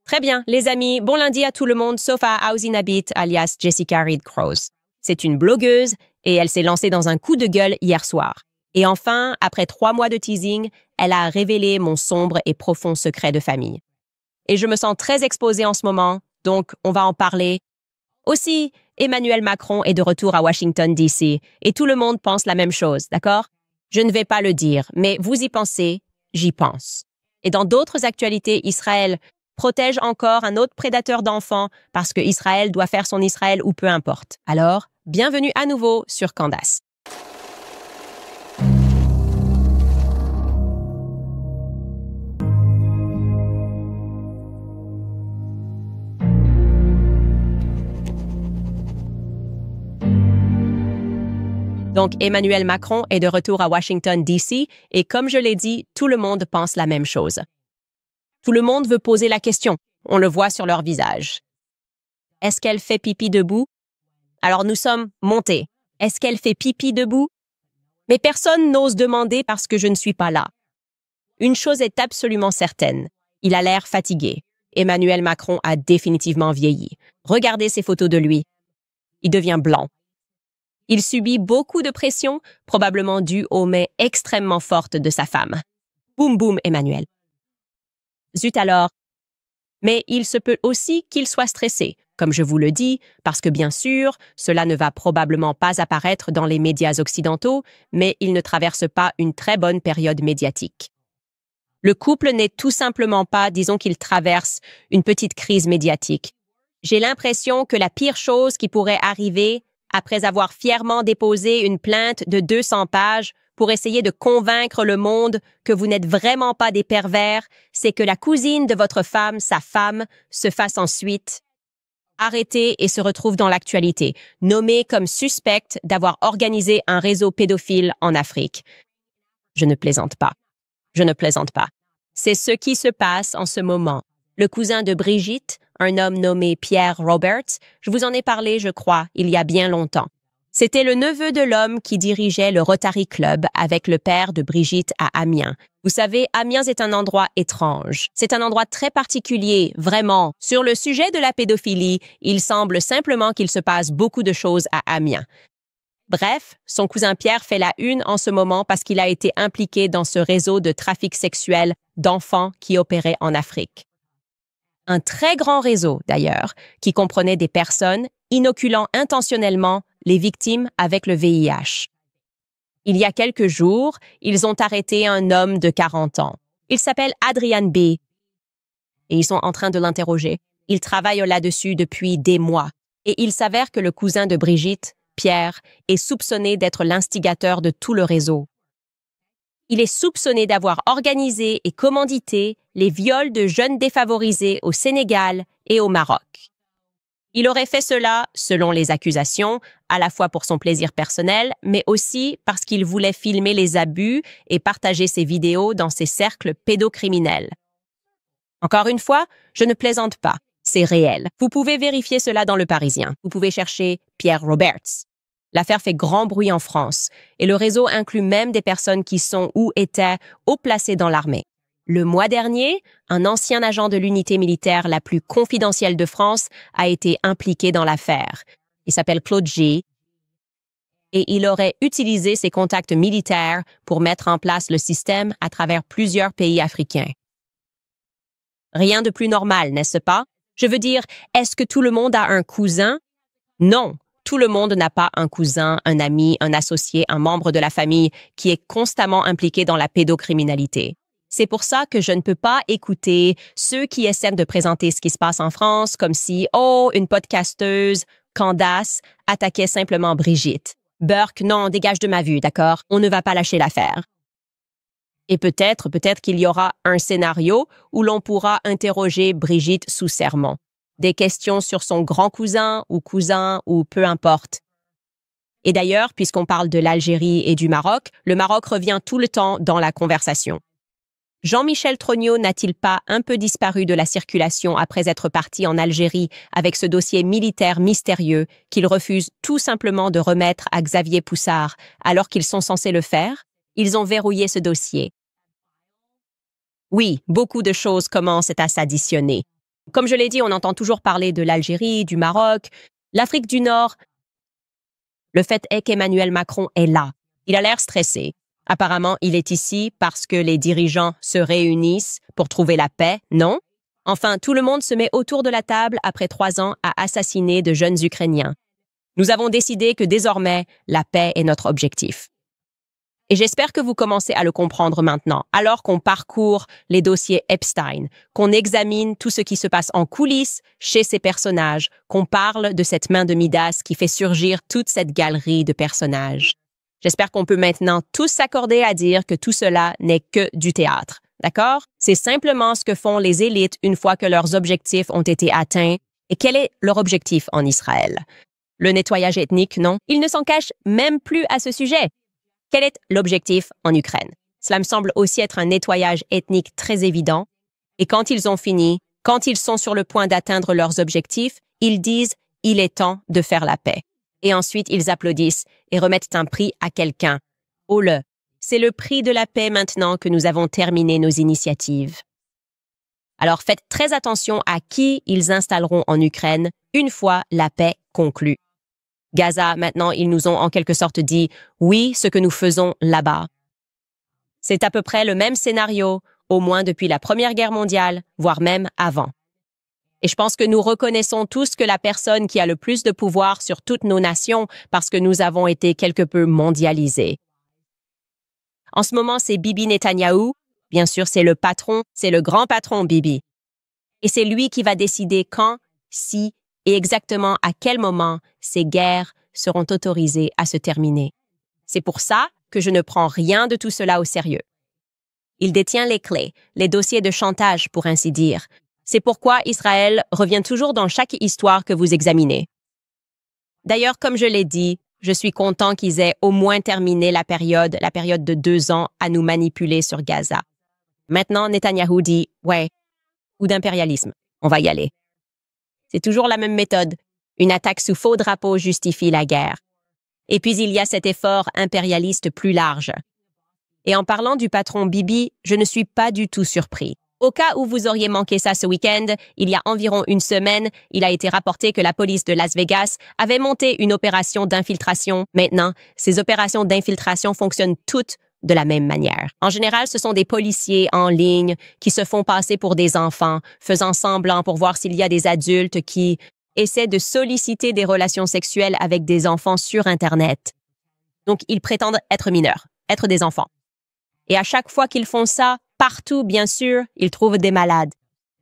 Très bien, les amis, bon lundi à tout le monde, sauf à Ausinabit, alias Jessica Reed Crows. C'est une blogueuse et elle s'est lancée dans un coup de gueule hier soir. Et enfin, après 3 mois de teasing, elle a révélé mon sombre et profond secret de famille. Et je me sens très exposée en ce moment, donc on va en parler. Aussi, Emmanuel Macron est de retour à Washington, D.C. et tout le monde pense la même chose, d'accord? Je ne vais pas le dire, mais vous y pensez, j'y pense. Et dans d'autres actualités, Israël protège encore un autre prédateur d'enfants parce que Israël doit faire son Israël ou peu importe. Alors, bienvenue à nouveau sur Candace. Donc, Emmanuel Macron est de retour à Washington, D.C. et comme je l'ai dit, tout le monde pense la même chose. Tout le monde veut poser la question. On le voit sur leur visage. Est-ce qu'elle fait pipi debout? Alors nous sommes montés. Est-ce qu'elle fait pipi debout? Mais personne n'ose demander parce que je ne suis pas là. Une chose est absolument certaine. Il a l'air fatigué. Emmanuel Macron a définitivement vieilli. Regardez ces photos de lui. Il devient blanc. Il subit beaucoup de pression, probablement due aux mains extrêmement fortes de sa femme. Boum boum, Emmanuel. Zut alors. Mais il se peut aussi qu'il soit stressé, comme je vous le dis, parce que bien sûr, cela ne va probablement pas apparaître dans les médias occidentaux, mais il ne traverse pas une très bonne période médiatique. Le couple n'est tout simplement pas, disons qu'il traverse une petite crise médiatique. J'ai l'impression que la pire chose qui pourrait arriver, après avoir fièrement déposé une plainte de 200 pages pour essayer de convaincre le monde que vous n'êtes vraiment pas des pervers, c'est que la cousine de votre femme, sa femme, se fasse ensuite arrêter et se retrouve dans l'actualité, nommée comme suspecte d'avoir organisé un réseau pédophile en Afrique. Je ne plaisante pas. Je ne plaisante pas. C'est ce qui se passe en ce moment. Le cousin de Brigitte, un homme nommé Pierre Roberts, je vous en ai parlé, je crois, il y a bien longtemps. C'était le neveu de l'homme qui dirigeait le Rotary Club avec le père de Brigitte à Amiens. Vous savez, Amiens est un endroit étrange. C'est un endroit très particulier, vraiment. Sur le sujet de la pédophilie, il semble simplement qu'il se passe beaucoup de choses à Amiens. Bref, son cousin Pierre fait la une en ce moment parce qu'il a été impliqué dans ce réseau de trafic sexuel d'enfants qui opérait en Afrique. Un très grand réseau, d'ailleurs, qui comprenait des personnes inoculant intentionnellement les victimes avec le VIH. Il y a quelques jours, ils ont arrêté un homme de 40 ans. Il s'appelle Adrian B. Et ils sont en train de l'interroger. Ils travaillent là-dessus depuis des mois. Et il s'avère que le cousin de Brigitte, Pierre, est soupçonné d'être l'instigateur de tout le réseau. Il est soupçonné d'avoir organisé et commandité les viols de jeunes défavorisés au Sénégal et au Maroc. Il aurait fait cela, selon les accusations, à la fois pour son plaisir personnel, mais aussi parce qu'il voulait filmer les abus et partager ses vidéos dans ses cercles pédocriminels. Encore une fois, je ne plaisante pas, c'est réel. Vous pouvez vérifier cela dans Le Parisien. Vous pouvez chercher Pierre Roberts. L'affaire fait grand bruit en France, et le réseau inclut même des personnes qui sont ou étaient haut placées dans l'armée. Le mois dernier, un ancien agent de l'unité militaire la plus confidentielle de France a été impliqué dans l'affaire. Il s'appelle Claude G. Et il aurait utilisé ses contacts militaires pour mettre en place le système à travers plusieurs pays africains. Rien de plus normal, n'est-ce pas? Je veux dire, est-ce que tout le monde a un cousin? Non. Tout le monde n'a pas un cousin, un ami, un associé, un membre de la famille qui est constamment impliqué dans la pédocriminalité. C'est pour ça que je ne peux pas écouter ceux qui essaient de présenter ce qui se passe en France comme si, oh, une podcasteuse, Candace, attaquait simplement Brigitte. Burke, non, dégage de ma vue, d'accord? On ne va pas lâcher l'affaire. Et peut-être qu'il y aura un scénario où l'on pourra interroger Brigitte sous serment. Des questions sur son grand cousin ou peu importe. Et d'ailleurs, puisqu'on parle de l'Algérie et du Maroc, le Maroc revient tout le temps dans la conversation. Jean-Michel Trognot n'a-t-il pas un peu disparu de la circulation après être parti en Algérie avec ce dossier militaire mystérieux qu'il refuse tout simplement de remettre à Xavier Poussard alors qu'ils sont censés le faire? Ils ont verrouillé ce dossier. Oui, beaucoup de choses commencent à s'additionner. Comme je l'ai dit, on entend toujours parler de l'Algérie, du Maroc, l'Afrique du Nord. Le fait est qu'Emmanuel Macron est là. Il a l'air stressé. Apparemment, il est ici parce que les dirigeants se réunissent pour trouver la paix, non? Enfin, tout le monde se met autour de la table après 3 ans à assassiner de jeunes Ukrainiens. Nous avons décidé que désormais, la paix est notre objectif. Et j'espère que vous commencez à le comprendre maintenant, alors qu'on parcourt les dossiers Epstein, qu'on examine tout ce qui se passe en coulisses chez ces personnages, qu'on parle de cette main de Midas qui fait surgir toute cette galerie de personnages. J'espère qu'on peut maintenant tous s'accorder à dire que tout cela n'est que du théâtre, d'accord? C'est simplement ce que font les élites une fois que leurs objectifs ont été atteints. Et quel est leur objectif en Israël? Le nettoyage ethnique, non? Ils ne s'en cachent même plus à ce sujet. Quel est l'objectif en Ukraine? Cela me semble aussi être un nettoyage ethnique très évident. Et quand ils ont fini, quand ils sont sur le point d'atteindre leurs objectifs, ils disent « il est temps de faire la paix ». Et ensuite, ils applaudissent et remettent un prix à quelqu'un. Oh le, c'est le prix de la paix maintenant que nous avons terminé nos initiatives. Alors faites très attention à qui ils installeront en Ukraine une fois la paix conclue. Gaza, maintenant, ils nous ont en quelque sorte dit « oui, ce que nous faisons là-bas ». C'est à peu près le même scénario, au moins depuis la Première Guerre mondiale, voire même avant. Et je pense que nous reconnaissons tous que la personne qui a le plus de pouvoir sur toutes nos nations parce que nous avons été quelque peu mondialisés. En ce moment, c'est Bibi Netanyahou. Bien sûr, c'est le patron, c'est le grand patron Bibi. Et c'est lui qui va décider quand, si et exactement à quel moment ces guerres seront autorisées à se terminer. C'est pour ça que je ne prends rien de tout cela au sérieux. Il détient les clés, les dossiers de chantage, pour ainsi dire. C'est pourquoi Israël revient toujours dans chaque histoire que vous examinez. D'ailleurs, comme je l'ai dit, je suis content qu'ils aient au moins terminé la période de 2 ans à nous manipuler sur Gaza. Maintenant, Netanyahou dit « ouais » ou d'impérialisme. On va y aller. C'est toujours la même méthode. Une attaque sous faux drapeau justifie la guerre. Et puis il y a cet effort impérialiste plus large. Et en parlant du patron Bibi, je ne suis pas du tout surpris. Au cas où vous auriez manqué ça ce week-end, il y a environ une semaine, il a été rapporté que la police de Las Vegas avait monté une opération d'infiltration. Maintenant, ces opérations d'infiltration fonctionnent toutes de la même manière. En général, ce sont des policiers en ligne qui se font passer pour des enfants, faisant semblant pour voir s'il y a des adultes qui essaient de solliciter des relations sexuelles avec des enfants sur Internet. Donc, ils prétendent être mineurs, être des enfants. Et à chaque fois qu'ils font ça, partout, bien sûr, ils trouvent des malades.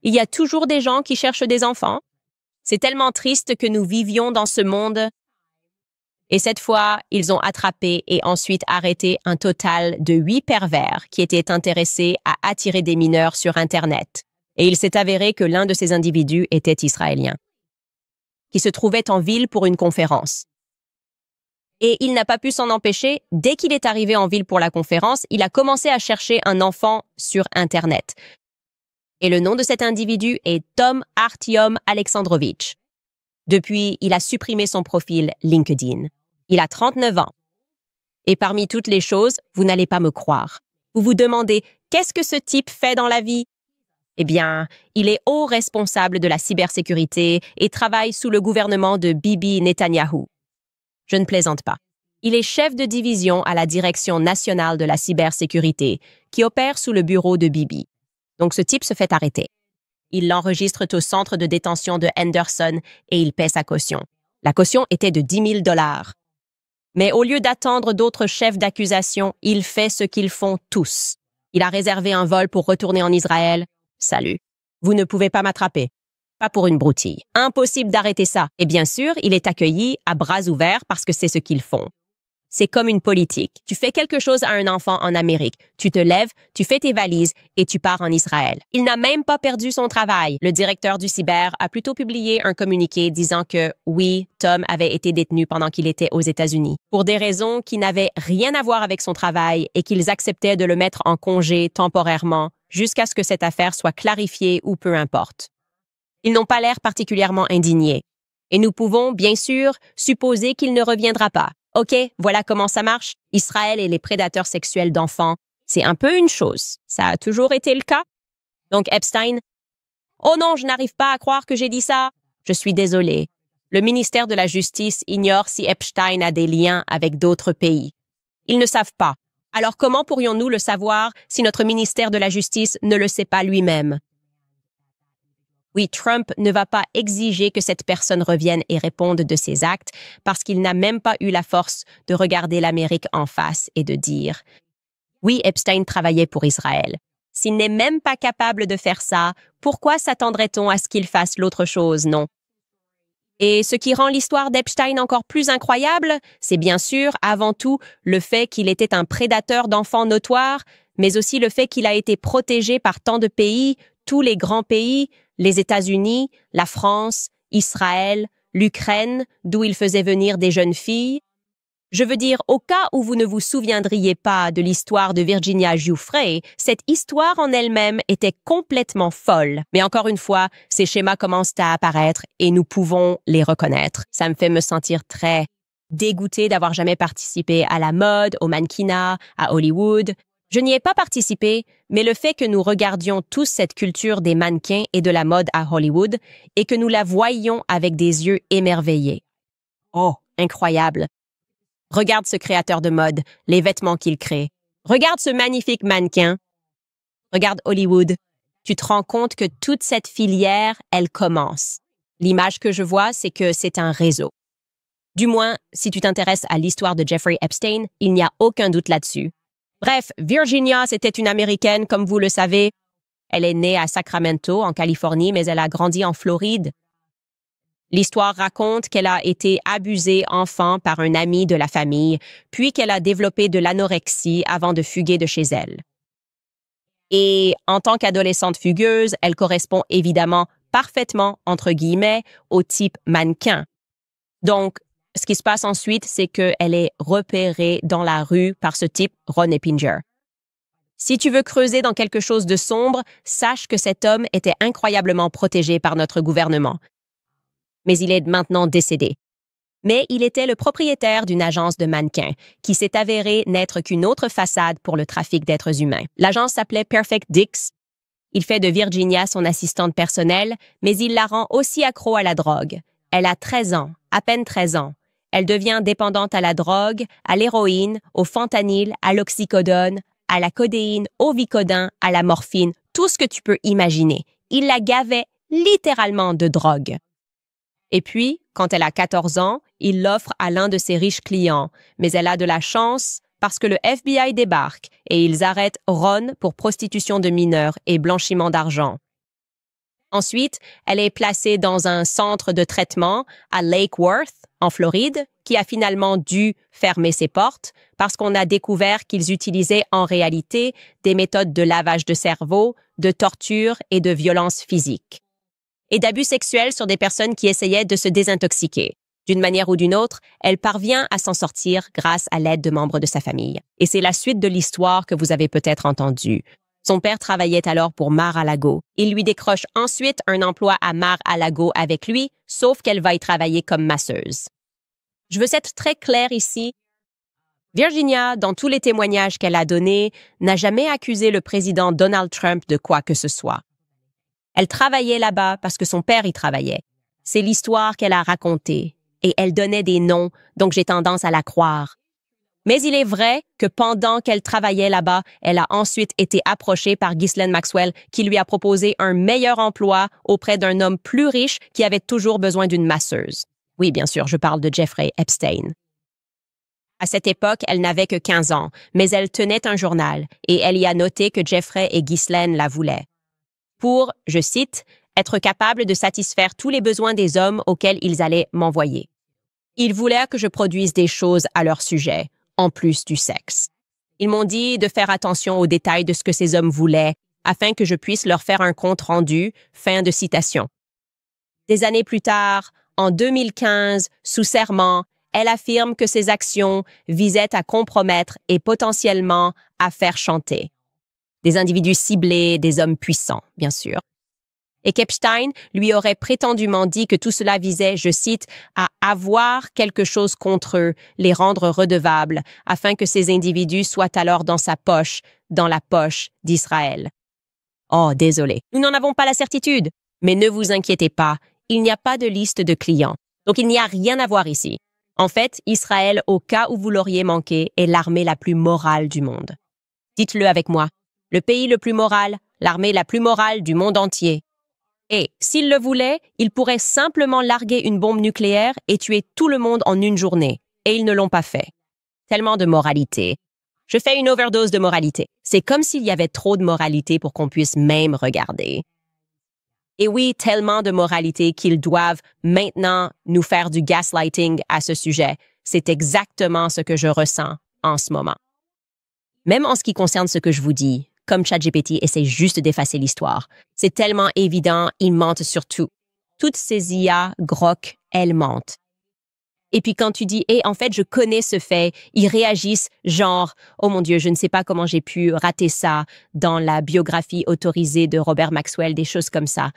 Il y a toujours des gens qui cherchent des enfants. C'est tellement triste que nous vivions dans ce monde. Et cette fois, ils ont attrapé et ensuite arrêté un total de 8 pervers qui étaient intéressés à attirer des mineurs sur Internet. Et il s'est avéré que l'un de ces individus était israélien, qui se trouvait en ville pour une conférence. Et il n'a pas pu s'en empêcher. Dès qu'il est arrivé en ville pour la conférence, il a commencé à chercher un enfant sur Internet. Et le nom de cet individu est Tom Artyom Alexandrovitch. Depuis, il a supprimé son profil LinkedIn. Il a 39 ans. Et parmi toutes les choses, vous n'allez pas me croire. Vous vous demandez, qu'est-ce que ce type fait dans la vie? Eh bien, il est haut responsable de la cybersécurité et travaille sous le gouvernement de Bibi Netanyahou. Je ne plaisante pas. Il est chef de division à la Direction nationale de la cybersécurité, qui opère sous le bureau de Bibi. Donc ce type se fait arrêter. Il l'enregistre au centre de détention de Henderson et il paie sa caution. La caution était de 10 000 $. Mais au lieu d'attendre d'autres chefs d'accusation, il fait ce qu'ils font tous. Il a réservé un vol pour retourner en Israël. Salut. Vous ne pouvez pas m'attraper. Pas pour une broutille. Impossible d'arrêter ça. Et bien sûr, il est accueilli à bras ouverts parce que c'est ce qu'ils font. C'est comme une politique. Tu fais quelque chose à un enfant en Amérique. Tu te lèves, tu fais tes valises et tu pars en Israël. Il n'a même pas perdu son travail. Le directeur du cyber a plutôt publié un communiqué disant que, oui, Tom avait été détenu pendant qu'il était aux États-Unis, pour des raisons qui n'avaient rien à voir avec son travail et qu'ils acceptaient de le mettre en congé temporairement jusqu'à ce que cette affaire soit clarifiée ou peu importe. Ils n'ont pas l'air particulièrement indignés. Et nous pouvons, bien sûr, supposer qu'il ne reviendra pas. OK, voilà comment ça marche. Israël et les prédateurs sexuels d'enfants, c'est un peu une chose. Ça a toujours été le cas. Donc Epstein, Oh non, je n'arrive pas à croire que j'ai dit ça. Je suis désolée. Le ministère de la Justice ignore si Epstein a des liens avec d'autres pays. Ils ne savent pas. Alors comment pourrions-nous le savoir si notre ministère de la Justice ne le sait pas lui-même? Oui, Trump ne va pas exiger que cette personne revienne et réponde de ses actes parce qu'il n'a même pas eu la force de regarder l'Amérique en face et de dire « Oui, Epstein travaillait pour Israël. S'il n'est même pas capable de faire ça, pourquoi s'attendrait-on à ce qu'il fasse l'autre chose, non? » Et ce qui rend l'histoire d'Epstein encore plus incroyable, c'est bien sûr, avant tout, le fait qu'il était un prédateur d'enfants notoire, mais aussi le fait qu'il a été protégé par tant de pays, tous les grands pays, les États-Unis, la France, Israël, l'Ukraine, d'où il faisait venir des jeunes filles. Je veux dire, au cas où vous ne vous souviendriez pas de l'histoire de Virginia Giuffre, cette histoire en elle-même était complètement folle. Mais encore une fois, ces schémas commencent à apparaître et nous pouvons les reconnaître. Ça me fait me sentir très dégoûtée d'avoir jamais participé à la mode, au mannequinat, à Hollywood. Je n'y ai pas participé, mais le fait que nous regardions tous cette culture des mannequins et de la mode à Hollywood et que nous la voyions avec des yeux émerveillés. Oh, incroyable! Regarde ce créateur de mode, les vêtements qu'il crée. Regarde ce magnifique mannequin. Regarde Hollywood. Tu te rends compte que toute cette filière, elle commence. L'image que je vois, c'est que c'est un réseau. Du moins, si tu t'intéresses à l'histoire de Jeffrey Epstein, il n'y a aucun doute là-dessus. Bref, Virginia, c'était une Américaine, comme vous le savez. Elle est née à Sacramento, en Californie, mais elle a grandi en Floride. L'histoire raconte qu'elle a été abusée enfant par un ami de la famille, puis qu'elle a développé de l'anorexie avant de fuguer de chez elle. Et en tant qu'adolescente fugueuse, elle correspond évidemment parfaitement, entre guillemets, au type mannequin. Donc, ce qui se passe ensuite, c'est qu'elle est repérée dans la rue par ce type, Ron Eppinger. Si tu veux creuser dans quelque chose de sombre, sache que cet homme était incroyablement protégé par notre gouvernement. Mais il est maintenant décédé. Mais il était le propriétaire d'une agence de mannequins qui s'est avérée n'être qu'une autre façade pour le trafic d'êtres humains. L'agence s'appelait Perfect Dix. Il fait de Virginia son assistante personnelle, mais il la rend aussi accro à la drogue. Elle a 13 ans, à peine 13 ans. Elle devient dépendante à la drogue, à l'héroïne, au fentanyl, à l'oxycodone, à la codéine, au Vicodin, à la morphine, tout ce que tu peux imaginer. Il la gavait littéralement de drogue. Et puis, quand elle a 14 ans, il l'offre à l'un de ses riches clients, mais elle a de la chance parce que le FBI débarque et ils arrêtent Ron pour prostitution de mineurs et blanchiment d'argent. Ensuite, elle est placée dans un centre de traitement à Lake Worth, en Floride, qui a finalement dû fermer ses portes parce qu'on a découvert qu'ils utilisaient en réalité des méthodes de lavage de cerveau, de torture et de violence physique. Et d'abus sexuels sur des personnes qui essayaient de se désintoxiquer. D'une manière ou d'une autre, elle parvient à s'en sortir grâce à l'aide de membres de sa famille. Et c'est la suite de l'histoire que vous avez peut-être entendue. Son père travaillait alors pour Mar-a-Lago. Il lui décroche ensuite un emploi à Mar-a-Lago avec lui, sauf qu'elle va y travailler comme masseuse. Je veux être très claire ici. Virginia, dans tous les témoignages qu'elle a donnés, n'a jamais accusé le président Donald Trump de quoi que ce soit. Elle travaillait là-bas parce que son père y travaillait. C'est l'histoire qu'elle a racontée. Et elle donnait des noms, donc j'ai tendance à la croire. Mais il est vrai que pendant qu'elle travaillait là-bas, elle a ensuite été approchée par Ghislaine Maxwell qui lui a proposé un meilleur emploi auprès d'un homme plus riche qui avait toujours besoin d'une masseuse. Oui, bien sûr, je parle de Jeffrey Epstein. À cette époque, elle n'avait que 15 ans, mais elle tenait un journal et elle y a noté que Jeffrey et Ghislaine la voulaient. Pour, je cite, « être capable de satisfaire tous les besoins des hommes auxquels ils allaient m'envoyer. » Ils voulaient que je produise des choses à leur sujet, en plus du sexe. Ils m'ont dit de faire attention aux détails de ce que ces hommes voulaient, afin que je puisse leur faire un compte rendu, fin de citation. Des années plus tard, en 2015, sous serment, elle affirme que ses actions visaient à compromettre et potentiellement à faire chanter. Des individus ciblés, des hommes puissants, bien sûr. Et qu'Epstein lui aurait prétendument dit que tout cela visait, je cite, à avoir quelque chose contre eux, les rendre redevables, afin que ces individus soient alors dans sa poche, dans la poche d'Israël. Oh, désolé. Nous n'en avons pas la certitude. Mais ne vous inquiétez pas, il n'y a pas de liste de clients. Donc il n'y a rien à voir ici. En fait, Israël, au cas où vous l'auriez manqué, est l'armée la plus morale du monde. Dites-le avec moi. Le pays le plus moral, l'armée la plus morale du monde entier. Et, s'il le voulait, il pourrait simplement larguer une bombe nucléaire et tuer tout le monde en une journée. Et ils ne l'ont pas fait. Tellement de moralité. Je fais une overdose de moralité. C'est comme s'il y avait trop de moralité pour qu'on puisse même regarder. Et oui, tellement de moralité qu'ils doivent maintenant nous faire du gaslighting à ce sujet. C'est exactement ce que je ressens en ce moment. Même en ce qui concerne ce que je vous dis, comme ChatGPT essaie juste d'effacer l'histoire, c'est tellement évident, ils mentent sur tout. Toutes ces IA, Grok, elles mentent. Et puis quand tu dis « en fait, je connais ce fait », ils réagissent genre « Oh mon Dieu, je ne sais pas comment j'ai pu rater ça dans la biographie autorisée de Robert Maxwell », des choses comme ça.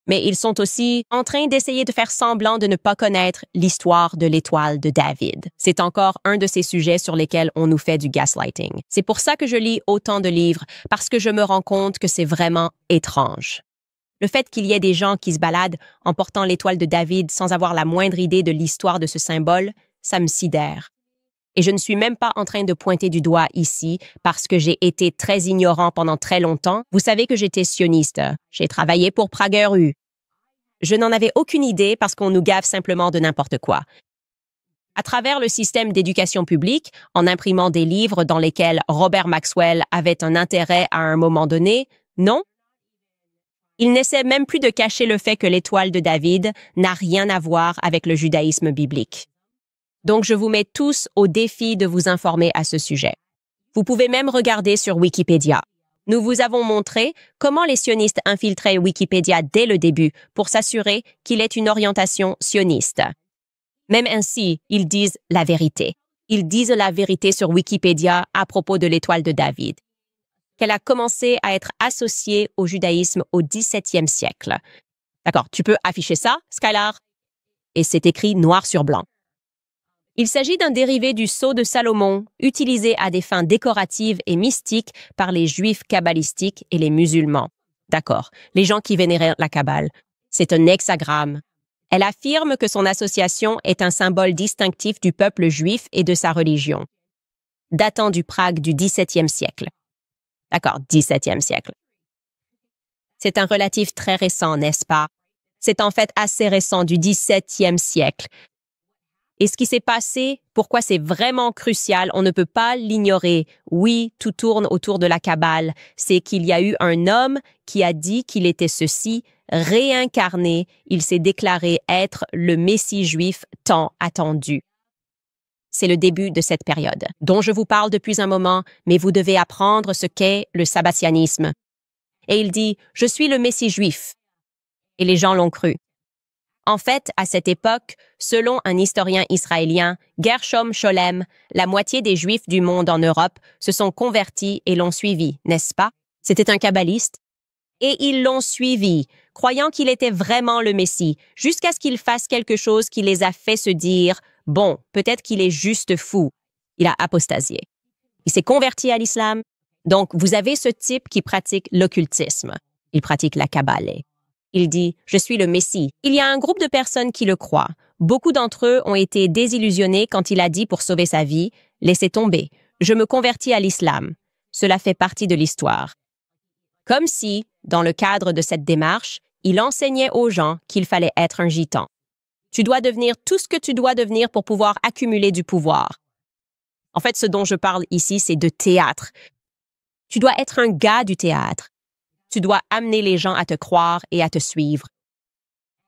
Mais ils sont aussi en train d'essayer de faire semblant de ne pas connaître l'histoire de l'étoile de David. C'est encore un de ces sujets sur lesquels on nous fait du gaslighting. C'est pour ça que je lis autant de livres, parce que je me rends compte que c'est vraiment étrange. Le fait qu'il y ait des gens qui se baladent en portant l'étoile de David sans avoir la moindre idée de l'histoire de ce symbole, ça me sidère. Et je ne suis même pas en train de pointer du doigt ici parce que j'ai été très ignorant pendant très longtemps. Vous savez que j'étais sioniste. J'ai travaillé pour Prager-U. Je n'en avais aucune idée parce qu'on nous gave simplement de n'importe quoi. À travers le système d'éducation publique, en imprimant des livres dans lesquels Robert Maxwell avait un intérêt à un moment donné, non? Il n'essaie même plus de cacher le fait que l'étoile de David n'a rien à voir avec le judaïsme biblique. Donc, je vous mets tous au défi de vous informer à ce sujet. Vous pouvez même regarder sur Wikipédia. Nous vous avons montré comment les sionistes infiltraient Wikipédia dès le début pour s'assurer qu'il ait une orientation sioniste. Même ainsi, ils disent la vérité. Ils disent la vérité sur Wikipédia à propos de l'étoile de David, qu'elle a commencé à être associée au judaïsme au XVIIe siècle. D'accord, tu peux afficher ça, Skylar? Et c'est écrit noir sur blanc. Il s'agit d'un dérivé du sceau de Salomon, utilisé à des fins décoratives et mystiques par les juifs kabbalistiques et les musulmans. D'accord, les gens qui vénéraient la Kabbale. C'est un hexagramme. Elle affirme que son association est un symbole distinctif du peuple juif et de sa religion, datant du Prague du XVIIe siècle. D'accord, XVIIe siècle. C'est un relatif très récent, n'est-ce pas? C'est en fait assez récent, du XVIIe siècle. Et ce qui s'est passé, pourquoi c'est vraiment crucial, on ne peut pas l'ignorer. Oui, tout tourne autour de la Kabbale. C'est qu'il y a eu un homme qui a dit qu'il était ceci, réincarné. Il s'est déclaré être le Messie juif tant attendu. C'est le début de cette période, dont je vous parle depuis un moment, mais vous devez apprendre ce qu'est le sabbatianisme. Et il dit « Je suis le Messie juif ». Et les gens l'ont cru. En fait, à cette époque, selon un historien israélien, Gershom Scholem, la moitié des Juifs du monde en Europe se sont convertis et l'ont suivi, n'est-ce pas? C'était un kabbaliste. Et ils l'ont suivi, croyant qu'il était vraiment le Messie, jusqu'à ce qu'il fasse quelque chose qui les a fait se dire « Bon, peut-être qu'il est juste fou. » Il a apostasié. Il s'est converti à l'islam. Donc, vous avez ce type qui pratique l'occultisme. Il pratique la Kabbale. Il dit « Je suis le Messie ». Il y a un groupe de personnes qui le croient. Beaucoup d'entre eux ont été désillusionnés quand il a dit pour sauver sa vie « Laissez tomber, je me convertis à l'islam ». Cela fait partie de l'histoire. Comme si, dans le cadre de cette démarche, il enseignait aux gens qu'il fallait être un gitan. Tu dois devenir tout ce que tu dois devenir pour pouvoir accumuler du pouvoir. En fait, ce dont je parle ici, c'est de théâtre. Tu dois être un gars du théâtre. Tu dois amener les gens à te croire et à te suivre.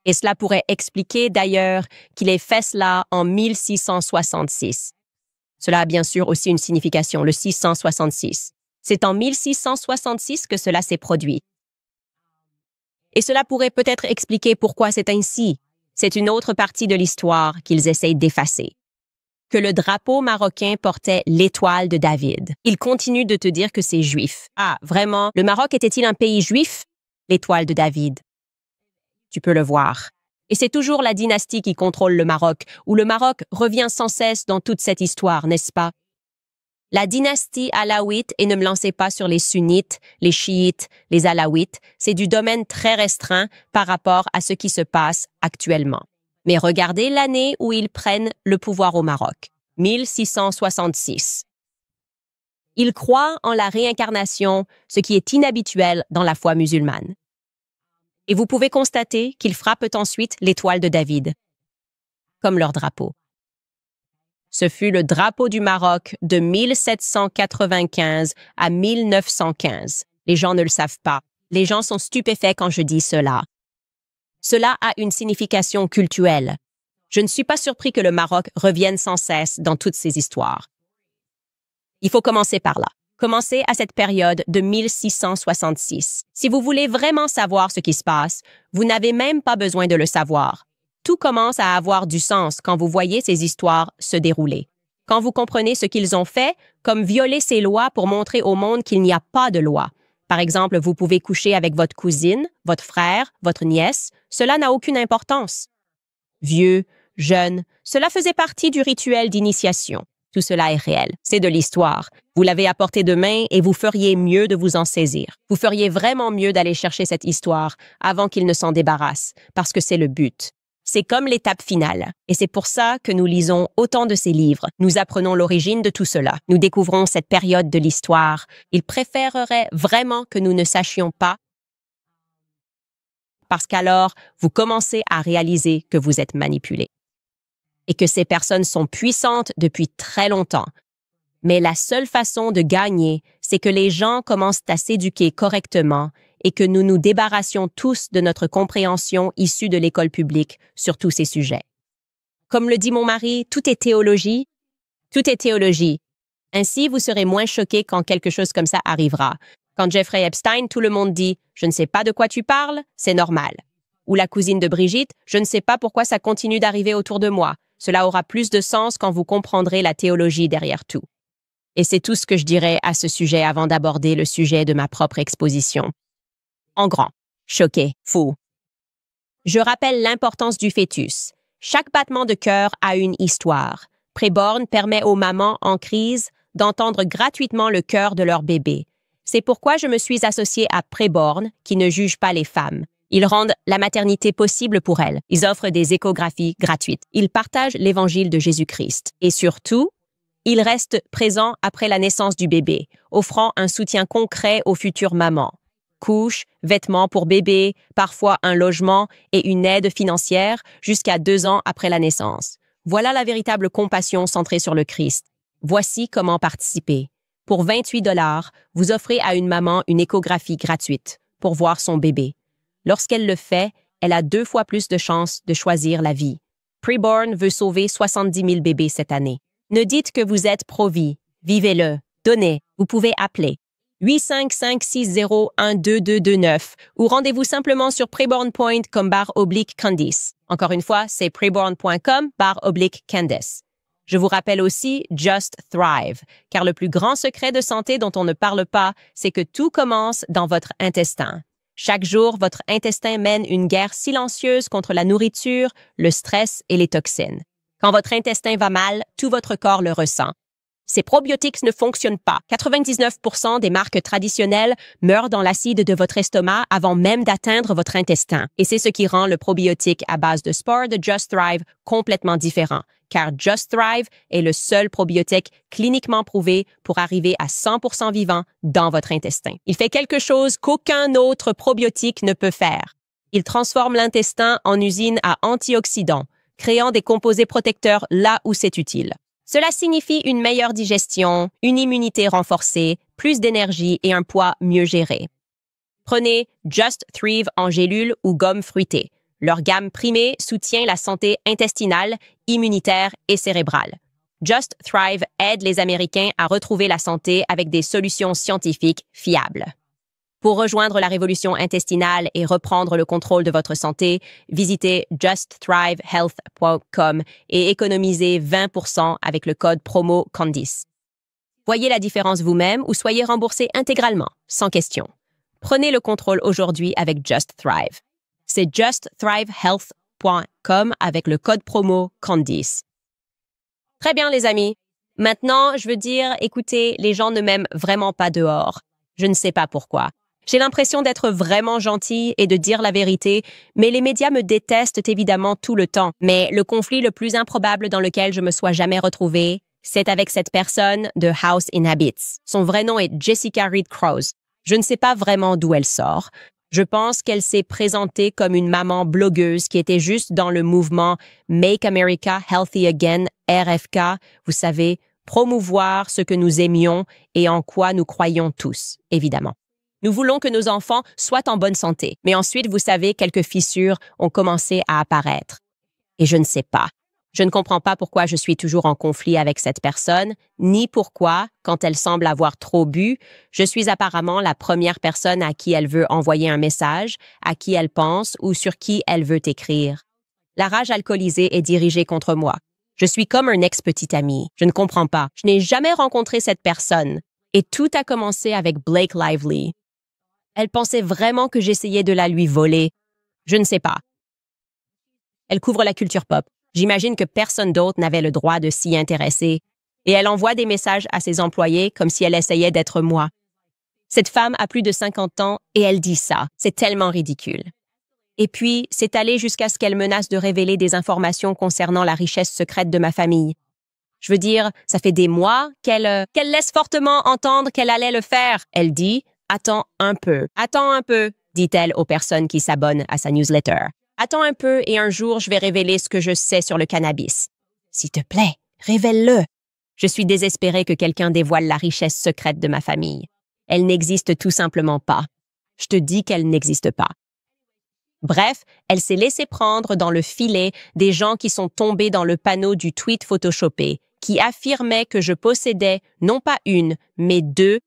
Et cela pourrait expliquer d'ailleurs qu'il ait fait cela en 1666. Cela a bien sûr aussi une signification, le 666. C'est en 1666 que cela s'est produit. Et cela pourrait peut-être expliquer pourquoi c'est ainsi. C'est une autre partie de l'histoire qu'ils essayent d'effacer. Que le drapeau marocain portait l'étoile de David. Ils continuent de te dire que c'est juif. Ah, vraiment? Le Maroc était-il un pays juif? L'étoile de David. Tu peux le voir. Et c'est toujours la dynastie qui contrôle le Maroc, où le Maroc revient sans cesse dans toute cette histoire, n'est-ce pas? La dynastie alaouite, et ne me lancez pas sur les sunnites, les chiites, les alaouites, c'est du domaine très restreint par rapport à ce qui se passe actuellement. Mais regardez l'année où ils prennent le pouvoir au Maroc, 1666. Ils croient en la réincarnation, ce qui est inhabituel dans la foi musulmane. Et vous pouvez constater qu'ils frappent ensuite l'étoile de David, comme leur drapeau. Ce fut le drapeau du Maroc de 1795 à 1915. Les gens ne le savent pas. Les gens sont stupéfaits quand je dis cela. Cela a une signification cultuelle. Je ne suis pas surpris que le Maroc revienne sans cesse dans toutes ces histoires. Il faut commencer par là. Commencez à cette période de 1666. Si vous voulez vraiment savoir ce qui se passe, vous n'avez même pas besoin de le savoir. Tout commence à avoir du sens quand vous voyez ces histoires se dérouler. Quand vous comprenez ce qu'ils ont fait, comme violer ces lois pour montrer au monde qu'il n'y a pas de loi. Par exemple, vous pouvez coucher avec votre cousine, votre frère, votre nièce. Cela n'a aucune importance. Vieux, jeune, cela faisait partie du rituel d'initiation. Tout cela est réel. C'est de l'histoire. Vous l'avez à portée de main et vous feriez mieux de vous en saisir. Vous feriez vraiment mieux d'aller chercher cette histoire avant qu'il ne s'en débarrasse, parce que c'est le but. C'est comme l'étape finale, et c'est pour ça que nous lisons autant de ces livres. Nous apprenons l'origine de tout cela. Nous découvrons cette période de l'histoire. Ils préféreraient vraiment que nous ne sachions pas, parce qu'alors, vous commencez à réaliser que vous êtes manipulé. Et que ces personnes sont puissantes depuis très longtemps. Mais la seule façon de gagner, c'est que les gens commencent à s'éduquer correctement et que nous nous débarrassions tous de notre compréhension issue de l'école publique sur tous ces sujets. Comme le dit mon mari, tout est théologie. Tout est théologie. Ainsi, vous serez moins choqués quand quelque chose comme ça arrivera. Quand Jeffrey Epstein, tout le monde dit « Je ne sais pas de quoi tu parles, c'est normal ». Ou la cousine de Brigitte « Je ne sais pas pourquoi ça continue d'arriver autour de moi. Cela aura plus de sens quand vous comprendrez la théologie derrière tout. » Et c'est tout ce que je dirais à ce sujet avant d'aborder le sujet de ma propre exposition. En grand, choqué, fou. Je rappelle l'importance du fœtus. Chaque battement de cœur a une histoire. Preborn permet aux mamans en crise d'entendre gratuitement le cœur de leur bébé. C'est pourquoi je me suis associée à Preborn, qui ne juge pas les femmes. Ils rendent la maternité possible pour elles. Ils offrent des échographies gratuites. Ils partagent l'évangile de Jésus-Christ. Et surtout, ils restent présents après la naissance du bébé, offrant un soutien concret aux futures mamans. Couches, vêtements pour bébé, parfois un logement et une aide financière jusqu'à 2 ans après la naissance. Voilà la véritable compassion centrée sur le Christ. Voici comment participer. Pour 28 $, vous offrez à une maman une échographie gratuite pour voir son bébé. Lorsqu'elle le fait, elle a 2 fois plus de chances de choisir la vie. Preborn veut sauver 70 000 bébés cette année. Ne dites que vous êtes pro-vie. Vivez-le. Donnez. Vous pouvez appeler 855601229 ou rendez-vous simplement sur preborn.com/Candice. Encore une fois, c'est preborn.com/Candice. Je vous rappelle aussi Just Thrive, car le plus grand secret de santé dont on ne parle pas, c'est que tout commence dans votre intestin. Chaque jour, votre intestin mène une guerre silencieuse contre la nourriture, le stress et les toxines. Quand votre intestin va mal, tout votre corps le ressent. Ces probiotiques ne fonctionnent pas. 99% des marques traditionnelles meurent dans l'acide de votre estomac avant même d'atteindre votre intestin. Et c'est ce qui rend le probiotique à base de spore de Just Thrive complètement différent, car Just Thrive est le seul probiotique cliniquement prouvé pour arriver à 100% vivant dans votre intestin. Il fait quelque chose qu'aucun autre probiotique ne peut faire. Il transforme l'intestin en usine à antioxydants, créant des composés protecteurs là où c'est utile. Cela signifie une meilleure digestion, une immunité renforcée, plus d'énergie et un poids mieux géré. Prenez Just Thrive en gélule ou gomme fruitée. Leur gamme primée soutient la santé intestinale, immunitaire et cérébrale. Just Thrive aide les Américains à retrouver la santé avec des solutions scientifiques fiables. Pour rejoindre la révolution intestinale et reprendre le contrôle de votre santé, visitez justthrivehealth.com et économisez 20% avec le code promo Candice. Voyez la différence vous-même ou soyez remboursé intégralement, sans question. Prenez le contrôle aujourd'hui avec Just Thrive. C'est justthrivehealth.com avec le code promo Candice. Très bien les amis. Maintenant, je veux dire, écoutez, les gens ne m'aiment vraiment pas dehors. Je ne sais pas pourquoi. J'ai l'impression d'être vraiment gentille et de dire la vérité, mais les médias me détestent évidemment tout le temps. Mais le conflit le plus improbable dans lequel je me sois jamais retrouvée, c'est avec cette personne de House Inhabits. Son vrai nom est Jessica Reed Crouse. Je ne sais pas vraiment d'où elle sort. Je pense qu'elle s'est présentée comme une maman blogueuse qui était juste dans le mouvement Make America Healthy Again, RFK, vous savez, promouvoir ce que nous aimions et en quoi nous croyons tous, évidemment. Nous voulons que nos enfants soient en bonne santé, mais ensuite, vous savez, quelques fissures ont commencé à apparaître. Et je ne sais pas. Je ne comprends pas pourquoi je suis toujours en conflit avec cette personne, ni pourquoi, quand elle semble avoir trop bu, je suis apparemment la première personne à qui elle veut envoyer un message, à qui elle pense ou sur qui elle veut écrire. La rage alcoolisée est dirigée contre moi. Je suis comme un ex-petit ami. Je ne comprends pas. Je n'ai jamais rencontré cette personne. Et tout a commencé avec Blake Lively. Elle pensait vraiment que j'essayais de la lui voler. Je ne sais pas. Elle couvre la culture pop. J'imagine que personne d'autre n'avait le droit de s'y intéresser. Et elle envoie des messages à ses employés comme si elle essayait d'être moi. Cette femme a plus de 50 ans et elle dit ça. C'est tellement ridicule. Et puis, c'est allé jusqu'à ce qu'elle menace de révéler des informations concernant la richesse secrète de ma famille. Je veux dire, ça fait des mois qu'elle laisse fortement entendre qu'elle allait le faire. Elle dit « Attends un peu, dit-elle aux personnes qui s'abonnent à sa newsletter. Attends un peu et un jour, je vais révéler ce que je sais sur le cannabis. S'il te plaît, révèle-le. Je suis désespérée que quelqu'un dévoile la richesse secrète de ma famille. Elle n'existe tout simplement pas. Je te dis qu'elle n'existe pas. Bref, elle s'est laissée prendre dans le filet des gens qui sont tombés dans le panneau du tweet photoshopé, qui affirmait que je possédais non pas une, mais 12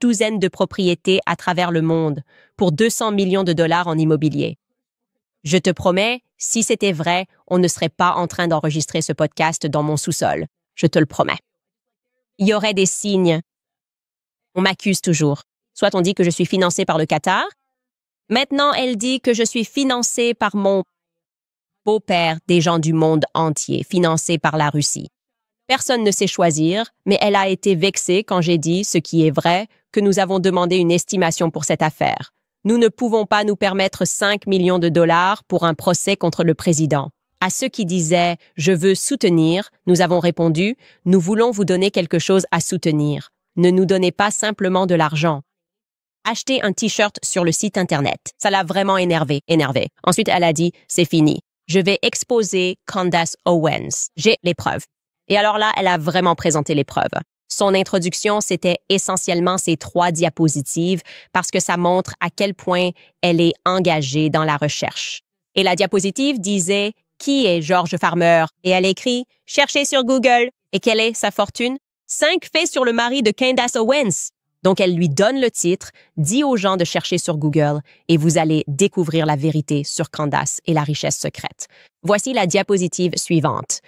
de propriétés à travers le monde pour 200 millions de dollars en immobilier. Je te promets, si c'était vrai, on ne serait pas en train d'enregistrer ce podcast dans mon sous-sol. Je te le promets. Il y aurait des signes. On m'accuse toujours. Soit on dit que je suis financée par le Qatar. Maintenant, elle dit que je suis financée par mon beau-père, des gens du monde entier, financé par la Russie. Personne ne sait choisir, mais elle a été vexée quand j'ai dit, ce qui est vrai, que nous avons demandé une estimation pour cette affaire. Nous ne pouvons pas nous permettre 5 millions de dollars pour un procès contre le président. À ceux qui disaient « je veux soutenir », nous avons répondu « nous voulons vous donner quelque chose à soutenir. Ne nous donnez pas simplement de l'argent. » Acheter un t-shirt sur le site Internet. Ça l'a vraiment énervé. Ensuite, elle a dit « c'est fini. Je vais exposer Candace Owens. J'ai les preuves. » Et alors là, elle a vraiment présenté les preuves. Son introduction, c'était essentiellement ces 3 diapositives parce que ça montre à quel point elle est engagée dans la recherche. Et la diapositive disait « Qui est George Farmer ?» Et elle écrit « Cherchez sur Google. » Et quelle est sa fortune? 5 faits sur le mari de Candace Owens. Donc, elle lui donne le titre, dit aux gens de chercher sur Google et vous allez découvrir la vérité sur Candace et la richesse secrète. Voici la diapositive suivante.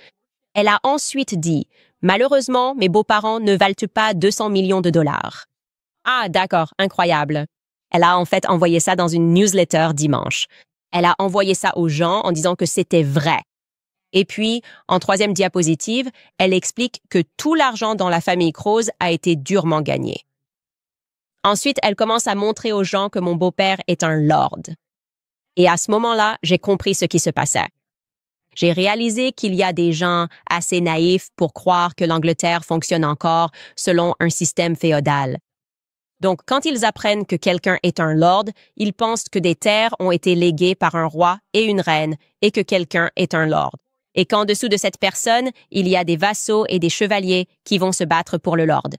Elle a ensuite dit « Malheureusement, mes beaux-parents ne valent pas 200 millions de dollars. » Ah, d'accord, incroyable. Elle a en fait envoyé ça dans une newsletter dimanche. Elle a envoyé ça aux gens en disant que c'était vrai. Et puis, en 3e diapositive, elle explique que tout l'argent dans la famille Crouse a été durement gagné. Ensuite, elle commence à montrer aux gens que mon beau-père est un lord. Et à ce moment-là, j'ai compris ce qui se passait. J'ai réalisé qu'il y a des gens assez naïfs pour croire que l'Angleterre fonctionne encore selon un système féodal. Donc, quand ils apprennent que quelqu'un est un lord, ils pensent que des terres ont été léguées par un roi et une reine et que quelqu'un est un lord. Et qu'en dessous de cette personne, il y a des vassaux et des chevaliers qui vont se battre pour le lord.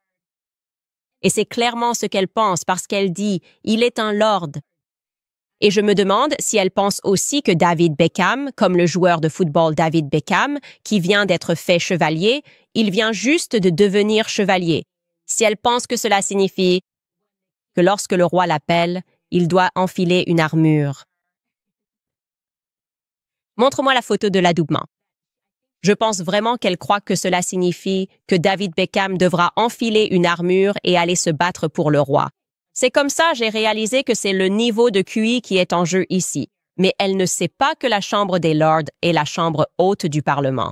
Et c'est clairement ce qu'elle pense parce qu'elle dit « il est un lord ». Et je me demande si elle pense aussi que David Beckham, comme le joueur de football David Beckham, qui vient d'être fait chevalier, il vient juste de devenir chevalier. Si elle pense que cela signifie que lorsque le roi l'appelle, il doit enfiler une armure. Montre-moi la photo de l'adoubement. Je pense vraiment qu'elle croit que cela signifie que David Beckham devra enfiler une armure et aller se battre pour le roi. C'est comme ça j'ai réalisé que c'est le niveau de QI qui est en jeu ici. Mais elle ne sait pas que la Chambre des Lords est la chambre haute du Parlement.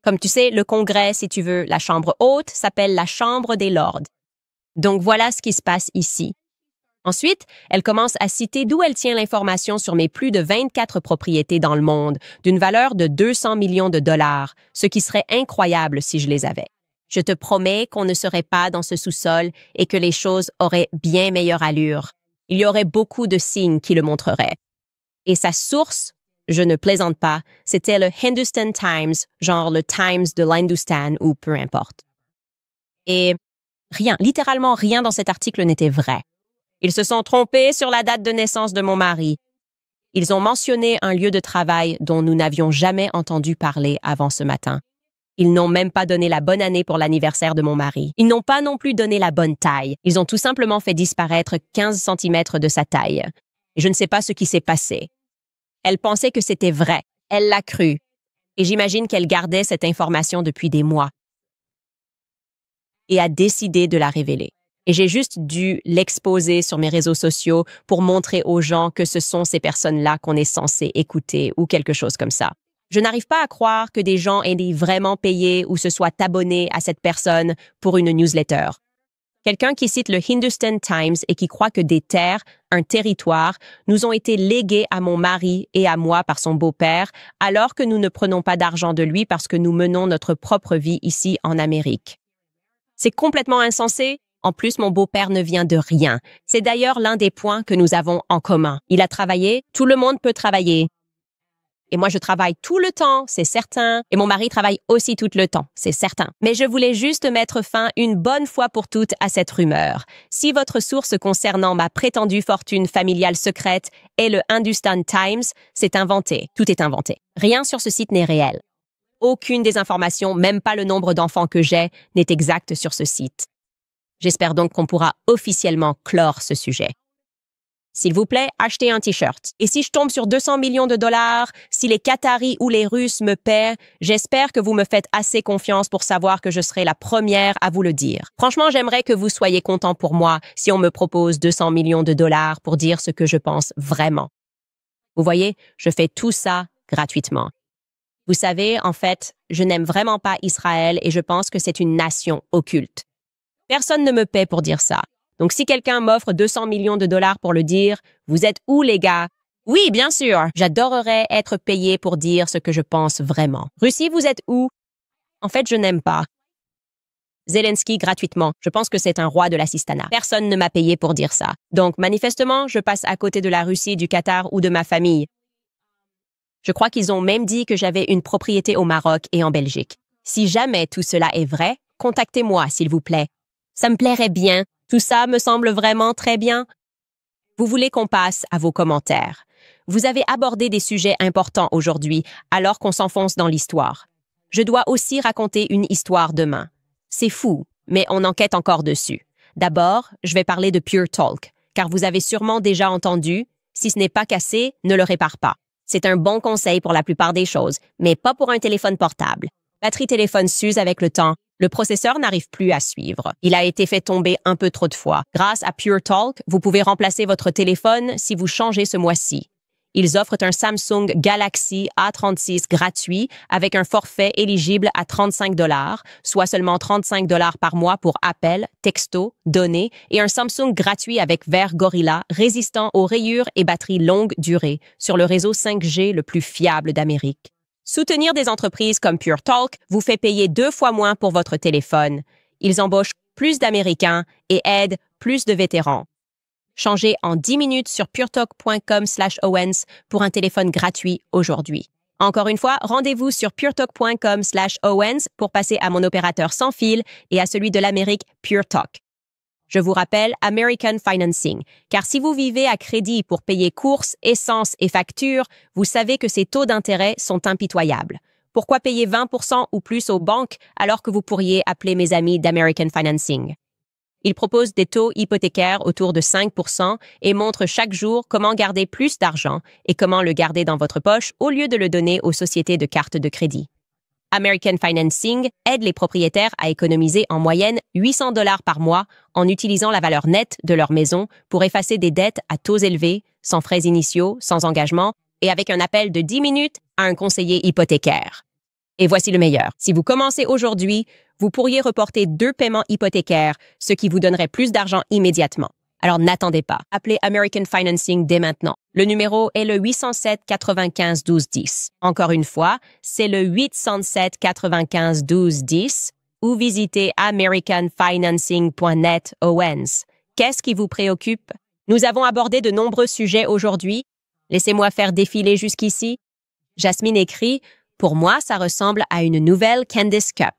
Comme tu sais, le Congrès, si tu veux, la Chambre haute, s'appelle la Chambre des Lords. Donc voilà ce qui se passe ici. Ensuite, elle commence à citer d'où elle tient l'information sur mes plus de 24 propriétés dans le monde, d'une valeur de 200 millions de dollars, ce qui serait incroyable si je les avais. Je te promets qu'on ne serait pas dans ce sous-sol et que les choses auraient bien meilleure allure. Il y aurait beaucoup de signes qui le montreraient. Et sa source, je ne plaisante pas, c'était le Hindustan Times, genre le Times de l'Hindustan ou peu importe. Et rien, littéralement rien dans cet article n'était vrai. Ils se sont trompés sur la date de naissance de mon mari. Ils ont mentionné un lieu de travail dont nous n'avions jamais entendu parler avant ce matin. Ils n'ont même pas donné la bonne année pour l'anniversaire de mon mari. Ils n'ont pas non plus donné la bonne taille. Ils ont tout simplement fait disparaître 15 centimètres de sa taille. Et je ne sais pas ce qui s'est passé. Elle pensait que c'était vrai. Elle l'a cru. Et j'imagine qu'elle gardait cette information depuis des mois. Et a décidé de la révéler. Et j'ai juste dû l'exposer sur mes réseaux sociaux pour montrer aux gens que ce sont ces personnes-là qu'on est censé écouter ou quelque chose comme ça. Je n'arrive pas à croire que des gens aient vraiment payé ou se soient abonnés à cette personne pour une newsletter. Quelqu'un qui cite le Hindustan Times et qui croit que des terres, un territoire, nous ont été légués à mon mari et à moi par son beau-père, alors que nous ne prenons pas d'argent de lui parce que nous menons notre propre vie ici en Amérique. C'est complètement insensé. En plus, mon beau-père ne vient de rien. C'est d'ailleurs l'un des points que nous avons en commun. Il a travaillé, tout le monde peut travailler. Et moi, je travaille tout le temps, c'est certain. Et mon mari travaille aussi tout le temps, c'est certain. Mais je voulais juste mettre fin une bonne fois pour toutes à cette rumeur. Si votre source concernant ma prétendue fortune familiale secrète est le Hindustan Times, c'est inventé. Tout est inventé. Rien sur ce site n'est réel. Aucune des informations, même pas le nombre d'enfants que j'ai, n'est exacte sur ce site. J'espère donc qu'on pourra officiellement clore ce sujet. S'il vous plaît, achetez un T-shirt. Et si je tombe sur 200 millions de dollars, si les Qataris ou les Russes me paient, j'espère que vous me faites assez confiance pour savoir que je serai la première à vous le dire. Franchement, j'aimerais que vous soyez content pour moi si on me propose 200 millions de dollars pour dire ce que je pense vraiment. Vous voyez, je fais tout ça gratuitement. Vous savez, en fait, je n'aime vraiment pas Israël et je pense que c'est une nation occulte. Personne ne me paie pour dire ça. Donc si quelqu'un m'offre 200 millions de dollars pour le dire, vous êtes où les gars? Oui, bien sûr, j'adorerais être payé pour dire ce que je pense vraiment. Russie, vous êtes où? En fait, je n'aime pas. Zelensky gratuitement. Je pense que c'est un roi de l'assistanat. Personne ne m'a payé pour dire ça. Donc manifestement, je passe à côté de la Russie, du Qatar ou de ma famille. Je crois qu'ils ont même dit que j'avais une propriété au Maroc et en Belgique. Si jamais tout cela est vrai, contactez-moi, s'il vous plaît. Ça me plairait bien. Tout ça me semble vraiment très bien. Vous voulez qu'on passe à vos commentaires. Vous avez abordé des sujets importants aujourd'hui, alors qu'on s'enfonce dans l'histoire. Je dois aussi raconter une histoire demain. C'est fou, mais on enquête encore dessus. D'abord, je vais parler de Pure Talk, car vous avez sûrement déjà entendu, si ce n'est pas cassé, ne le répare pas. C'est un bon conseil pour la plupart des choses, mais pas pour un téléphone portable. Batterie téléphone s'use avec le temps. Le processeur n'arrive plus à suivre. Il a été fait tomber un peu trop de fois. Grâce à Pure Talk, vous pouvez remplacer votre téléphone si vous changez ce mois-ci. Ils offrent un Samsung Galaxy A36 gratuit avec un forfait éligible à 35 $, soit seulement 35 $ par mois pour appels, textos, données et un Samsung gratuit avec verre Gorilla résistant aux rayures et batterie longue durée sur le réseau 5G le plus fiable d'Amérique. Soutenir des entreprises comme Pure Talk vous fait payer 2 fois moins pour votre téléphone. Ils embauchent plus d'Américains et aident plus de vétérans. Changez en 10 minutes sur puretalk.com/Owens pour un téléphone gratuit aujourd'hui. Encore une fois, rendez-vous sur puretalk.com/Owens pour passer à mon opérateur sans fil et à celui de l'Amérique Pure Talk. Je vous rappelle American Financing, car si vous vivez à crédit pour payer courses, essence et factures, vous savez que ces taux d'intérêt sont impitoyables. Pourquoi payer 20% ou plus aux banques alors que vous pourriez appeler mes amis d'American Financing? Ils proposent des taux hypothécaires autour de 5% et montrent chaque jour comment garder plus d'argent et comment le garder dans votre poche au lieu de le donner aux sociétés de cartes de crédit. American Financing aide les propriétaires à économiser en moyenne 800 $ par mois en utilisant la valeur nette de leur maison pour effacer des dettes à taux élevés, sans frais initiaux, sans engagement et avec un appel de 10 minutes à un conseiller hypothécaire. Et voici le meilleur. Si vous commencez aujourd'hui, vous pourriez reporter 2 paiements hypothécaires, ce qui vous donnerait plus d'argent immédiatement. Alors n'attendez pas. Appelez American Financing dès maintenant. Le numéro est le 807 95 12 10. Encore une fois, c'est le 807 95 12 10 ou visitez americanfinancing.net Owens. Qu'est-ce qui vous préoccupe? Nous avons abordé de nombreux sujets aujourd'hui. Laissez-moi faire défiler jusqu'ici. Jasmine écrit « Pour moi, ça ressemble à une nouvelle Candice Cup. »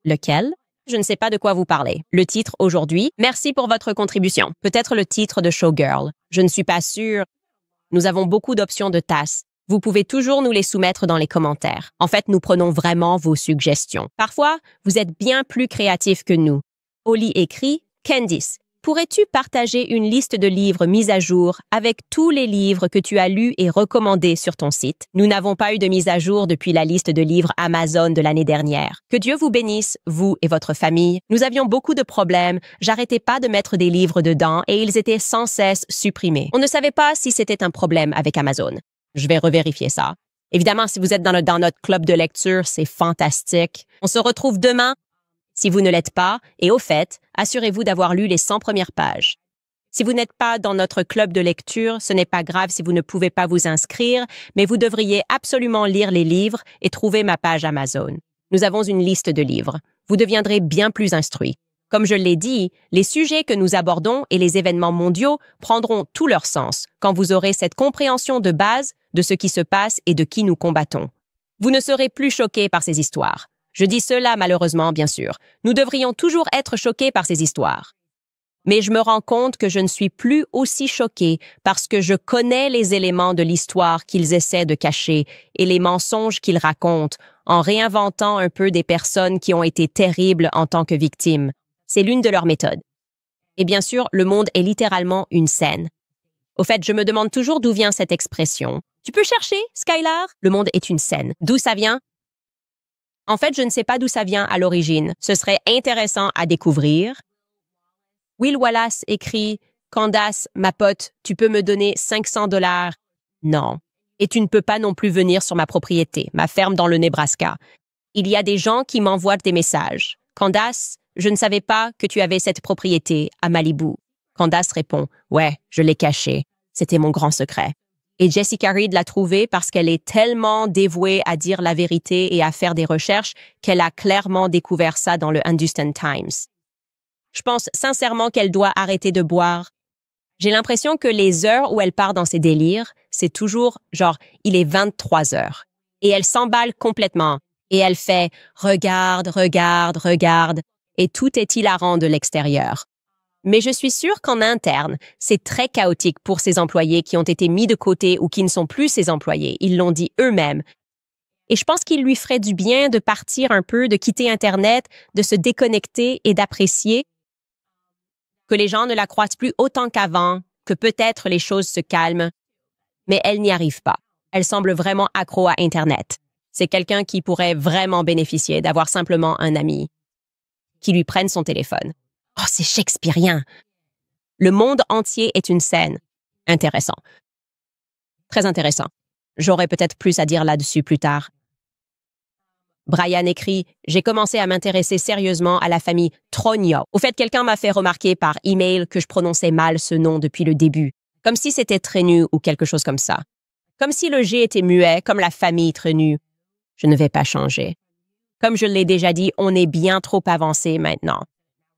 Lequel? Je ne sais pas de quoi vous parlez. Le titre aujourd'hui, merci pour votre contribution. Peut-être le titre de Showgirl. Je ne suis pas sûre. Nous avons beaucoup d'options de tasses. Vous pouvez toujours nous les soumettre dans les commentaires. En fait, nous prenons vraiment vos suggestions. Parfois, vous êtes bien plus créatifs que nous. Oli écrit « Candice, pourrais-tu partager une liste de livres mis à jour avec tous les livres que tu as lus et recommandés sur ton site? Nous n'avons pas eu de mise à jour depuis la liste de livres Amazon de l'année dernière. Que Dieu vous bénisse, vous et votre famille. Nous avions beaucoup de problèmes. J'arrêtais pas de mettre des livres dedans et ils étaient sans cesse supprimés. On ne savait pas si c'était un problème avec Amazon. Je vais revérifier ça. Évidemment, si vous êtes dans notre club de lecture, c'est fantastique. On se retrouve demain. Si vous ne l'êtes pas, et au fait, assurez-vous d'avoir lu les 100 premières pages. Si vous n'êtes pas dans notre club de lecture, ce n'est pas grave si vous ne pouvez pas vous inscrire, mais vous devriez absolument lire les livres et trouver ma page Amazon. Nous avons une liste de livres. Vous deviendrez bien plus instruit. Comme je l'ai dit, les sujets que nous abordons et les événements mondiaux prendront tout leur sens quand vous aurez cette compréhension de base de ce qui se passe et de qui nous combattons. Vous ne serez plus choqués par ces histoires. Je dis cela malheureusement, bien sûr. Nous devrions toujours être choqués par ces histoires. Mais je me rends compte que je ne suis plus aussi choquée parce que je connais les éléments de l'histoire qu'ils essaient de cacher et les mensonges qu'ils racontent en réinventant un peu des personnes qui ont été terribles en tant que victimes. C'est l'une de leurs méthodes. Et bien sûr, le monde est littéralement une scène. Au fait, je me demande toujours d'où vient cette expression. Tu peux chercher, Skylar? Le monde est une scène. D'où ça vient? En fait, je ne sais pas d'où ça vient à l'origine. Ce serait intéressant à découvrir. Will Wallace écrit « Candace, ma pote, tu peux me donner 500 $? Non. Et tu ne peux pas non plus venir sur ma propriété, ma ferme dans le Nebraska. Il y a des gens qui m'envoient des messages. Candace, je ne savais pas que tu avais cette propriété à Malibu. Candace répond « Ouais, je l'ai cachée. C'était mon grand secret. » Et Jessica Reed l'a trouvée parce qu'elle est tellement dévouée à dire la vérité et à faire des recherches qu'elle a clairement découvert ça dans le Hindustan Times. Je pense sincèrement qu'elle doit arrêter de boire. J'ai l'impression que les heures où elle part dans ses délires, c'est toujours genre, il est 23 heures. Et elle s'emballe complètement. Et elle fait « Regarde, regarde, regarde » et tout est hilarant de l'extérieur. Mais je suis sûre qu'en interne, c'est très chaotique pour ces employés qui ont été mis de côté ou qui ne sont plus ses employés. Ils l'ont dit eux-mêmes. Et je pense qu'il lui ferait du bien de partir un peu, de quitter Internet, de se déconnecter et d'apprécier que les gens ne la croisent plus autant qu'avant, que peut-être les choses se calment. Mais elle n'y arrive pas. Elle semble vraiment accro à Internet. C'est quelqu'un qui pourrait vraiment bénéficier d'avoir simplement un ami qui lui prenne son téléphone. Oh, c'est shakespearien. Le monde entier est une scène. Intéressant. Très intéressant. J'aurai peut-être plus à dire là-dessus plus tard. Brian écrit « J'ai commencé à m'intéresser sérieusement à la famille Trogno. Au fait, quelqu'un m'a fait remarquer par email que je prononçais mal ce nom depuis le début, comme si c'était Trenu ou quelque chose comme ça. Comme si le G était muet, comme la famille Trenu. Je ne vais pas changer. Comme je l'ai déjà dit, on est bien trop avancé maintenant.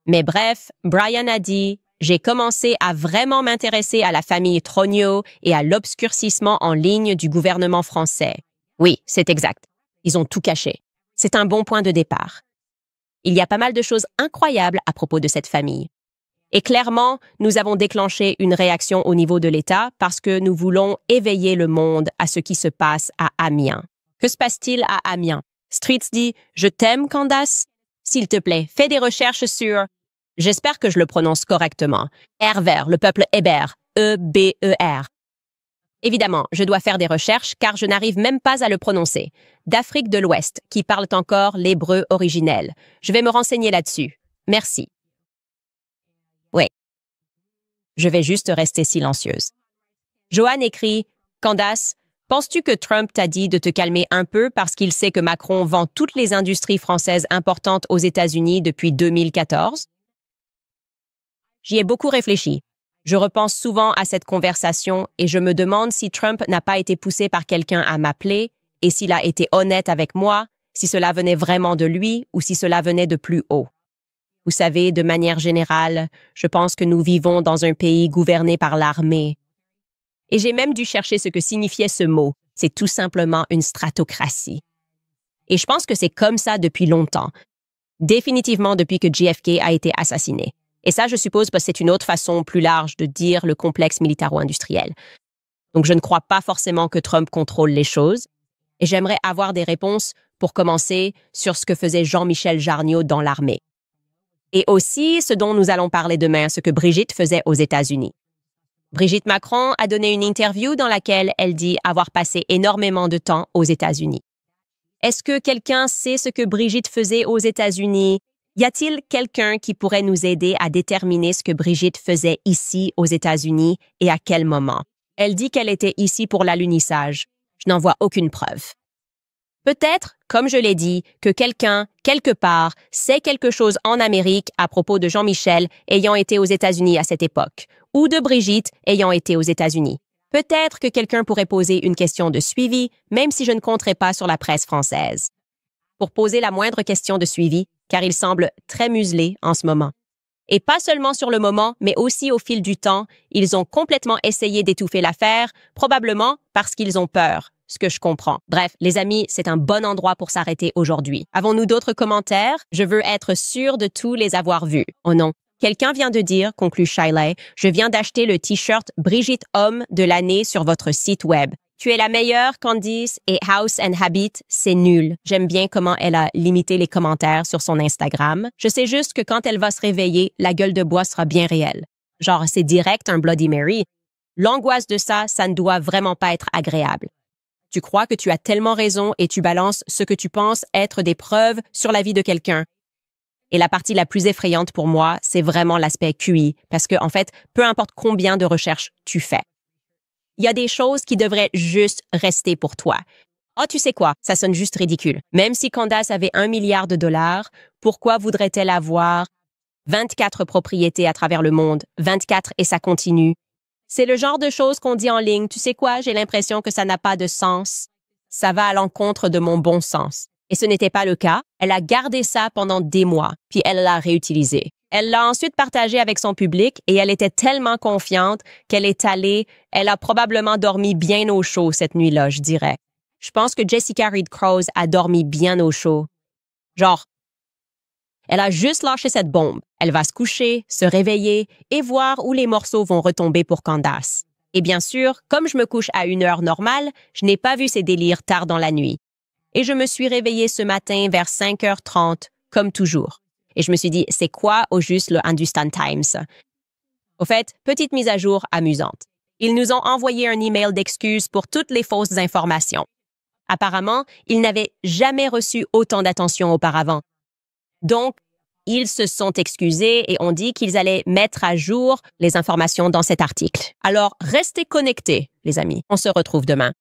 Mais bref, Brian a dit « J'ai commencé à vraiment m'intéresser à la famille Trogno et à l'obscurcissement en ligne du gouvernement français. » Oui, c'est exact. Ils ont tout caché. C'est un bon point de départ. Il y a pas mal de choses incroyables à propos de cette famille. Et clairement, nous avons déclenché une réaction au niveau de l'État parce que nous voulons éveiller le monde à ce qui se passe à Amiens. Que se passe-t-il à Amiens? Streets dit « Je t'aime, Candace. S'il te plaît, fais des recherches sur... » J'espère que je le prononce correctement. Herver, le peuple Héber. E-B-E-R. Évidemment, je dois faire des recherches car je n'arrive même pas à le prononcer. D'Afrique de l'Ouest, qui parlent encore l'hébreu originel. Je vais me renseigner là-dessus. Merci. Oui. Je vais juste rester silencieuse. Joanne écrit « Candace, Penses-tu que Trump t'a dit de te calmer un peu parce qu'il sait que Macron vend toutes les industries françaises importantes aux États-Unis depuis 2014? J'y ai beaucoup réfléchi. Je repense souvent à cette conversation et je me demande si Trump n'a pas été poussé par quelqu'un à m'appeler et s'il a été honnête avec moi, si cela venait vraiment de lui ou si cela venait de plus haut. Vous savez, de manière générale, je pense que nous vivons dans un pays gouverné par l'armée. Et j'ai même dû chercher ce que signifiait ce mot. C'est tout simplement une stratocratie. Et je pense que c'est comme ça depuis longtemps. Définitivement depuis que JFK a été assassiné. Et ça, je suppose, parce que c'est une autre façon plus large de dire le complexe militaro-industriel. Donc, je ne crois pas forcément que Trump contrôle les choses. Et j'aimerais avoir des réponses, pour commencer, sur ce que faisait Jean-Michel Jarniot dans l'armée. Et aussi, ce dont nous allons parler demain, ce que Brigitte faisait aux États-Unis. Brigitte Macron a donné une interview dans laquelle elle dit avoir passé énormément de temps aux États-Unis. Est-ce que quelqu'un sait ce que Brigitte faisait aux États-Unis? Y a-t-il quelqu'un qui pourrait nous aider à déterminer ce que Brigitte faisait ici aux États-Unis et à quel moment? Elle dit qu'elle était ici pour l'alunissage. Je n'en vois aucune preuve. Peut-être, comme je l'ai dit, que quelqu'un, quelque part, sait quelque chose en Amérique à propos de Jean-Michel ayant été aux États-Unis à cette époque, ou de Brigitte ayant été aux États-Unis. Peut-être que quelqu'un pourrait poser une question de suivi, même si je ne compterais pas sur la presse française. Pour poser la moindre question de suivi, car il semble très muselé en ce moment. Et pas seulement sur le moment, mais aussi au fil du temps, ils ont complètement essayé d'étouffer l'affaire, probablement parce qu'ils ont peur, ce que je comprends. Bref, les amis, c'est un bon endroit pour s'arrêter aujourd'hui. Avons-nous d'autres commentaires? Je veux être sûre de tous les avoir vus. Oh non. Quelqu'un vient de dire, conclut Shiley, je viens d'acheter le t-shirt Brigitte Homme de l'année sur votre site web. Tu es la meilleure, Candice, et House and Habit, c'est nul. J'aime bien comment elle a limité les commentaires sur son Instagram. Je sais juste que quand elle va se réveiller, la gueule de bois sera bien réelle. Genre, c'est direct un Bloody Mary. L'angoisse de ça, ça ne doit vraiment pas être agréable. Tu crois que tu as tellement raison et tu balances ce que tu penses être des preuves sur la vie de quelqu'un. Et la partie la plus effrayante pour moi, c'est vraiment l'aspect QI, parce que, en fait, peu importe combien de recherches tu fais, il y a des choses qui devraient juste rester pour toi. Ah, tu sais quoi? Ça sonne juste ridicule. Même si Candace avait 1 milliard de dollars, pourquoi voudrait-elle avoir 24 propriétés à travers le monde? 24 et ça continue. C'est le genre de choses qu'on dit en ligne. Tu sais quoi? J'ai l'impression que ça n'a pas de sens. Ça va à l'encontre de mon bon sens. Et ce n'était pas le cas. Elle a gardé ça pendant des mois, puis elle l'a réutilisé. Elle l'a ensuite partagé avec son public et elle était tellement confiante qu'elle est allée, elle a probablement dormi bien au chaud cette nuit-là, je dirais. Je pense que Jessica Reed Crouse a dormi bien au chaud. Genre, elle a juste lâché cette bombe. Elle va se coucher, se réveiller et voir où les morceaux vont retomber pour Candace. Et bien sûr, comme je me couche à une heure normale, je n'ai pas vu ces délires tard dans la nuit. Et je me suis réveillée ce matin vers 5h30, comme toujours. Et je me suis dit, c'est quoi au juste le Hindustan Times? Au fait, petite mise à jour amusante. Ils nous ont envoyé un email d'excuses pour toutes les fausses informations. Apparemment, ils n'avaient jamais reçu autant d'attention auparavant. Donc, ils se sont excusés et ont dit qu'ils allaient mettre à jour les informations dans cet article. Alors, restez connectés, les amis. On se retrouve demain.